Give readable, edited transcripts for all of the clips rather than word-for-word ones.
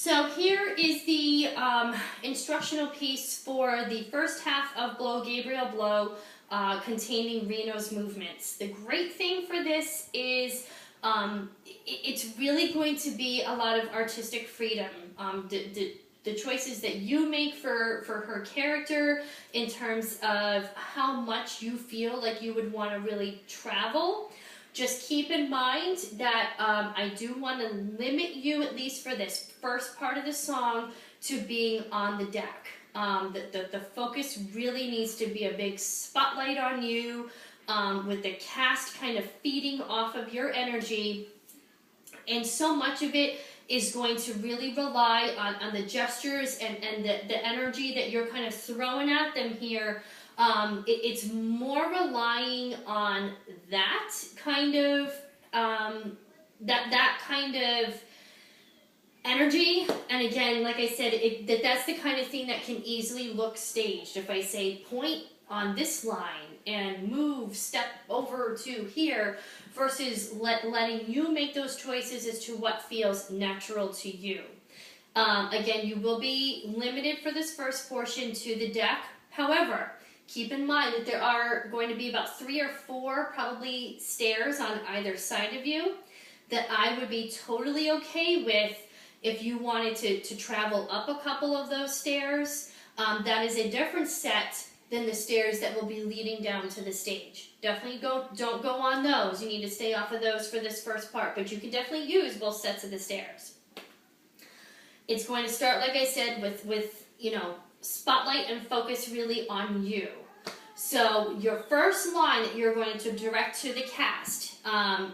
So here is the instructional piece for the first half of Blow Gabriel Blow, containing Reno's movements. The great thing for this is it's really going to be a lot of artistic freedom. The choices that you make for her character in terms of how much you feel like you would want to really travel. Just keep in mind that I do want to limit you, at least for this first part of the song, to being on the deck. The focus really needs to be a big spotlight on you, with the cast kind of feeding off of your energy. And so much of it is going to really rely on the gestures and the energy that you're kind of throwing at them here. It's more relying on that kind of that kind of energy. And again, like I said, that's the kind of thing that can easily look staged. If I say point on this line and move, step over to here, versus letting you make those choices as to what feels natural to you. Again, you will be limited for this first portion to the deck. However, keep in mind that there are going to be about 3 or 4 probably stairs on either side of you that I would be totally okay with if you wanted to travel up a couple of those stairs. That is a different set than the stairs that will be leading down to the stage. Definitely don't go on those. You need to stay off of those for this first part, but you can definitely use both sets of the stairs. It's going to start, like I said, with you know, spotlight and focus really on you. So your first line that you're going to direct to the cast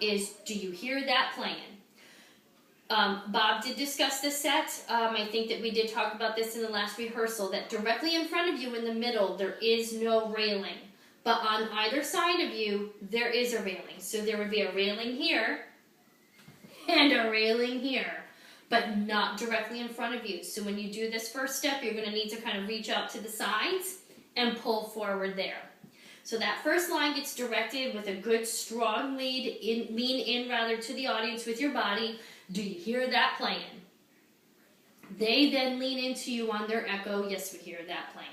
is, do you hear that playing? Bob did discuss this set. I think that we did talk about this in the last rehearsal, that directly in front of you in the middle, there is no railing. But on either side of you, there is a railing. So there would be a railing here and a railing here, but not directly in front of you. So when you do this first step, you're going to need to kind of reach out to the sides and pull forward there. So that first line gets directed with a good strong lean in to the audience with your body. Do you hear that playing? They then lean into you on their echo. Yes, we hear that playing.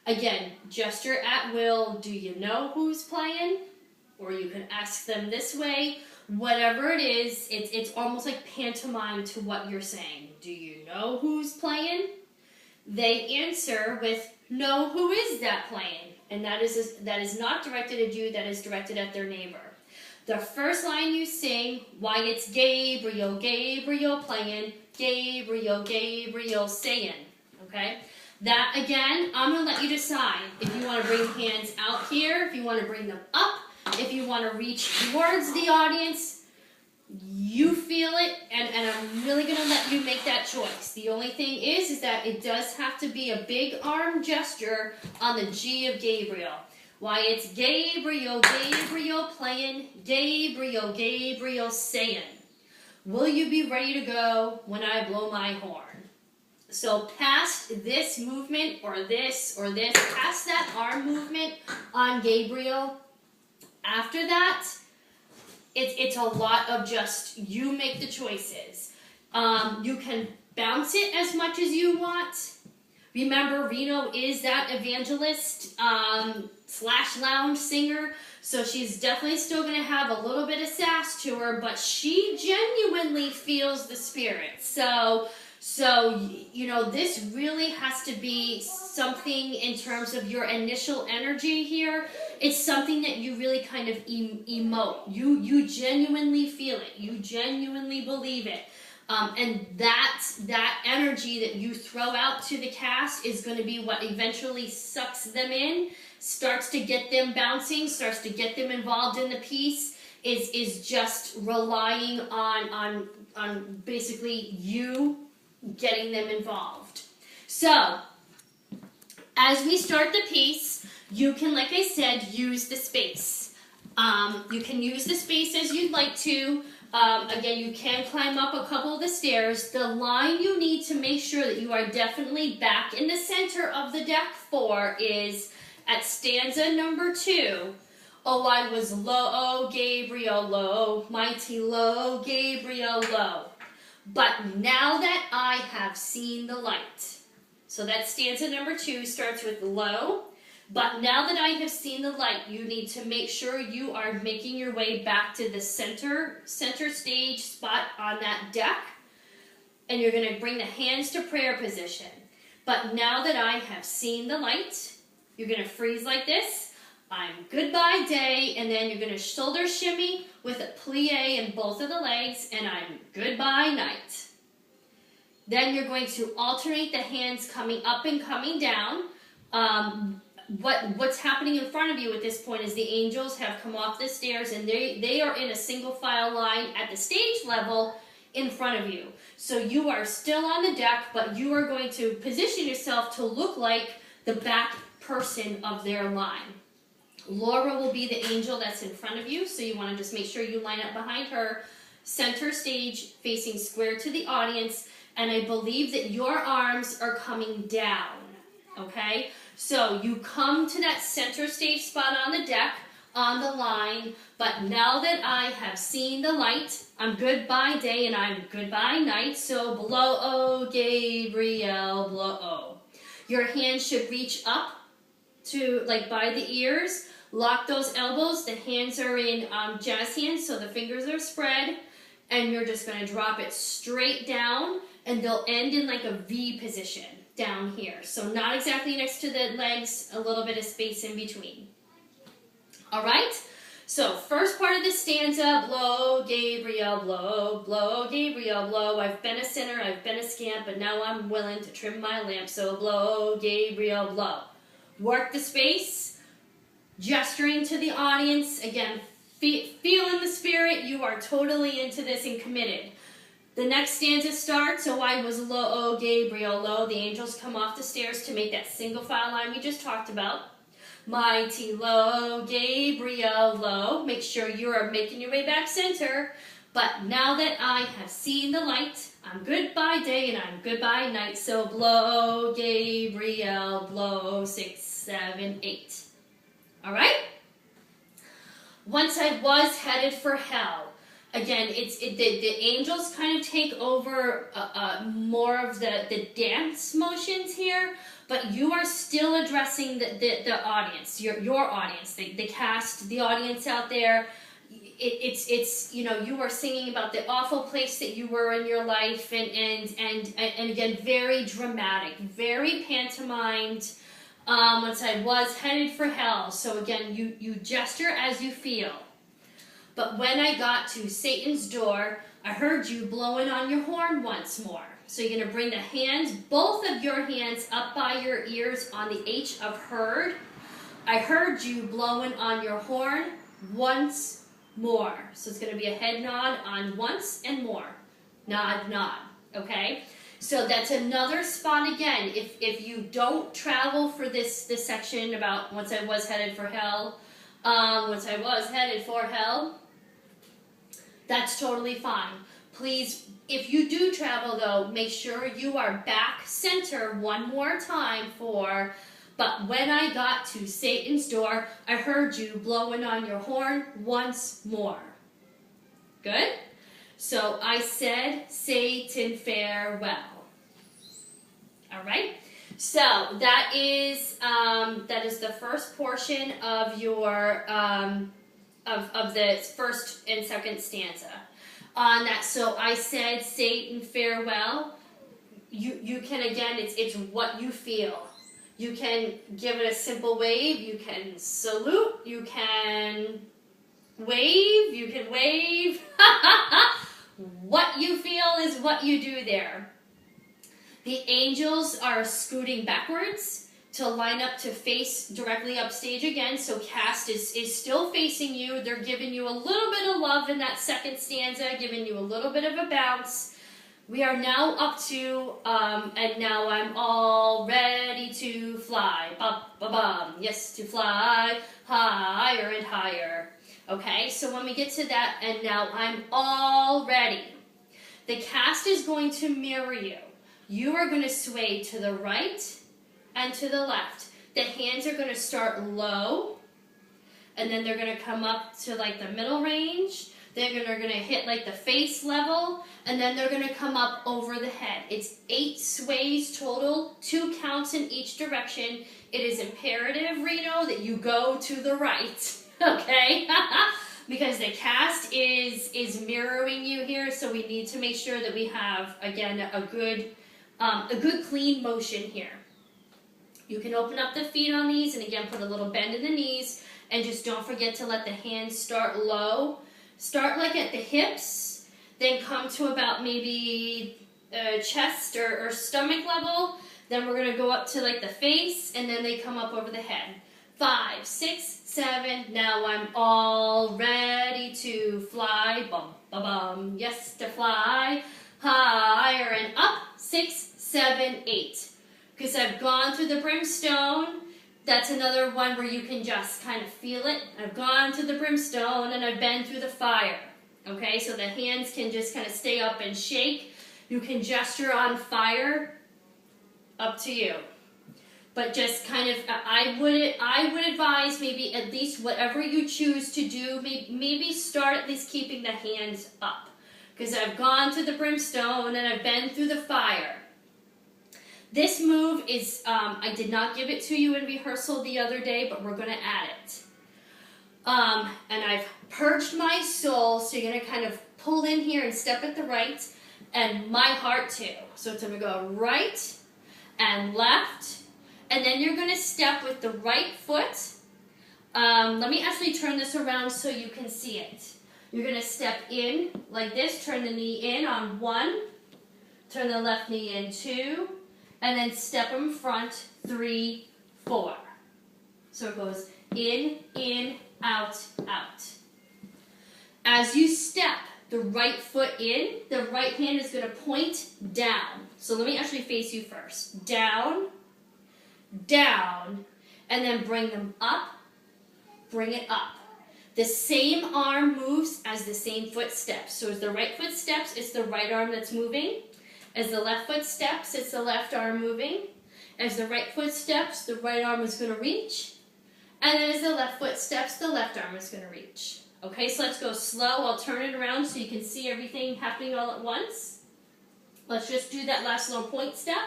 Again, gesture at will. Do you know who's playing? Or you can ask them this way. Whatever it is, it's almost like pantomime to what you're saying. Do you know who's playing? They answer with, no, who is that playing? And that is not directed at you, that is directed at their neighbor. The first line you sing, why, it's Gabriel, Gabriel playing, Gabriel, Gabriel saying, okay? That, again, I'm going to let you decide if you want to bring hands out here, if you want to bring them up, if you want to reach towards the audience. You feel it, and I'm really going to let you make that choice. The only thing is that it does have to be a big arm gesture on the G of Gabriel. Why, it's Gabriel, Gabriel playing, Gabriel, Gabriel saying. Will you be ready to go when I blow my horn? So past this movement, or this, past that arm movement on Gabriel, after that, it's a lot of just, you make the choices. You can bounce it as much as you want. Remember, Reno is that evangelist / lounge singer, so she's definitely still going to have a little bit of sass to her, but she genuinely feels the spirit. So you know, this really has to be something in terms of your initial energy here. It's something that you really kind of emote. You genuinely feel it. You genuinely believe it. And that energy that you throw out to the cast is going to be what eventually sucks them in, starts to get them bouncing, starts to get them involved in the piece, is just relying on basically you getting them involved. So, as we start the piece, you can, like I said, use the space. You can use the space as you'd like to. Again, you can climb up a couple of the stairs. The line you need to make sure that you are definitely back in the center of the deck for is at stanza number 2. Oh, I was low, Gabriel, low, mighty low, Gabriel, low. But now that I have seen the light. So that stanza number 2 starts with low. But now that I have seen the light, you need to make sure you are making your way back to the center stage spot on that deck. And you're going to bring the hands to prayer position. But now that I have seen the light, you're going to freeze like this. I'm goodbye day, and then you're going to shoulder shimmy with a plie in both of the legs, and I'm goodbye night. Then you're going to alternate the hands coming up and coming down. What's happening in front of you at this point is the angels have come off the stairs, and they are in a single file line at the stage level in front of you. So you are still on the deck, but you are going to position yourself to look like the back person of their line. Laura will be the angel that's in front of you, so you want to just make sure you line up behind her, center stage, facing square to the audience, and I believe that your arms are coming down, okay? So you come to that center stage spot on the deck, on the line, but now that I have seen the light, I'm goodbye day and I'm goodbye night, so blow, oh, Gabriel, blow, oh. Your hands should reach up to, like, by the ears. Lock those elbows. The hands are in jazz hands, so the fingers are spread. And you're just going to drop it straight down, and they'll end in like a V position down here. So not exactly next to the legs, a little bit of space in between. All right? So first part of the stanza, blow, Gabriel, blow, Gabriel, blow. I've been a sinner, I've been a scamp, but now I'm willing to trim my lamp. So blow, Gabriel, blow. Work the space, gesturing to the audience. Again, feel in the spirit. You are totally into this and committed. The next stanza starts. So I was low, oh, Gabriel, low. The angels come off the stairs to make that single file line we just talked about. Mighty low, Gabriel, low. Make sure you are making your way back center. But now that I have seen the light, I'm goodbye day and I'm goodbye night. So blow, Gabriel, blow, 6, 7, 8. All right? Once I was headed for hell. Again, the angels kind of take over more of the dance motions here, but you are still addressing the audience, your audience, the cast, the audience out there. It's you know, you are singing about the awful place that you were in your life, and again, very dramatic, very pantomimed. Once I was headed for hell. So again, you gesture as you feel. But when I got to Satan's door, I heard you blowing on your horn once more. So you're going to bring the hands, both of your hands up by your ears on the H of heard. I heard you blowing on your horn once more. So it's going to be a head nod on once and more. Nod, nod. Okay? So that's another spot again. If you don't travel for this section about once I was headed for hell, once I was headed for hell, that's totally fine. Please, if you do travel though, make sure you are back center one more time for, but when I got to Satan's door, I heard you blowing on your horn once more. Good? So I said, Satan, farewell. All right? So that is the first portion of your of the first and second stanza. On that, so I said, Satan, farewell. You can, again, it's what you feel. You can give it a simple wave. You can salute. You can wave. You can wave. What you feel is what you do there. The angels are scooting backwards to line up to face directly upstage again. So cast is still facing you. They're giving you a little bit of love in that second stanza, giving you a little bit of a bounce. We are now up to, and now I'm all ready to fly. Ba-ba-bum. Yes, to fly higher and higher. Okay, so when we get to that, and now I'm all ready. The cast is going to mirror you. You are going to sway to the right and to the left. The hands are going to start low, and then they're going to come up to like the middle range. They're gonna hit like the face level, and then they're gonna come up over the head. It's 8 sways total, 2 counts in each direction. It is imperative, Reno, that you go to the right, okay? Because the cast is mirroring you here, so we need to make sure that we have, again, a good clean motion here. You can open up the feet on these, and again, put a little bend in the knees, and just don't forget to let the hands start low. Start like at the hips, then come to about maybe chest or stomach level. Then we're gonna go up to like the face, and then they come up over the head. 5, 6, 7, now I'm all ready to fly, bum, bum, bum, yes, to fly, higher and up, 6, 7, 8. Because I've gone through the brimstone. That's another one where you can just kind of feel it. I've gone to the brimstone and I've been through the fire. Okay, so the hands can just kind of stay up and shake. You can gesture on fire, up to you. But just kind of, I would advise maybe at least whatever you choose to do, maybe start at least keeping the hands up. Because I've gone to the brimstone and I've been through the fire. This move is, I did not give it to you in rehearsal the other day, but we're going to add it. And I've purged my soul, so you're going to kind of pull in here and step at the right, and my heart too. So it's going to go right and left, and then you're going to step with the right foot. Let me actually turn this around so you can see it. You're going to step in like this, turn the knee in on 1, turn the left knee in 2, and then step in front, 3, 4. So it goes in, out, out. As you step the right foot in, the right hand is going to point down. So let me actually face you first. Down, down, and then bring them up, bring it up. The same arm moves as the same foot steps. So as the right foot steps, it's the right arm that's moving. As the left foot steps, it's the left arm moving. As the right foot steps, the right arm is going to reach. And then as the left foot steps, the left arm is going to reach. Okay, so let's go slow. I'll turn it around so you can see everything happening all at once. Let's just do that last little point step.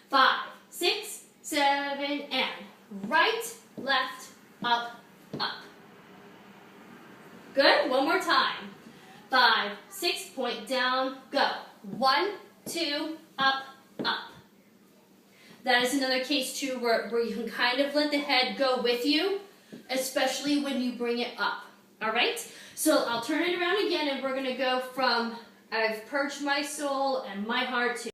5, 6, 7, and right, left, up, up. Good, one more time. 5, 6, point down, go. 1, 2, up, up. That is another case too where you can kind of let the head go with you, especially when you bring it up. All right? So I'll turn it around again, and we're going to go from I've purged my soul and my heart to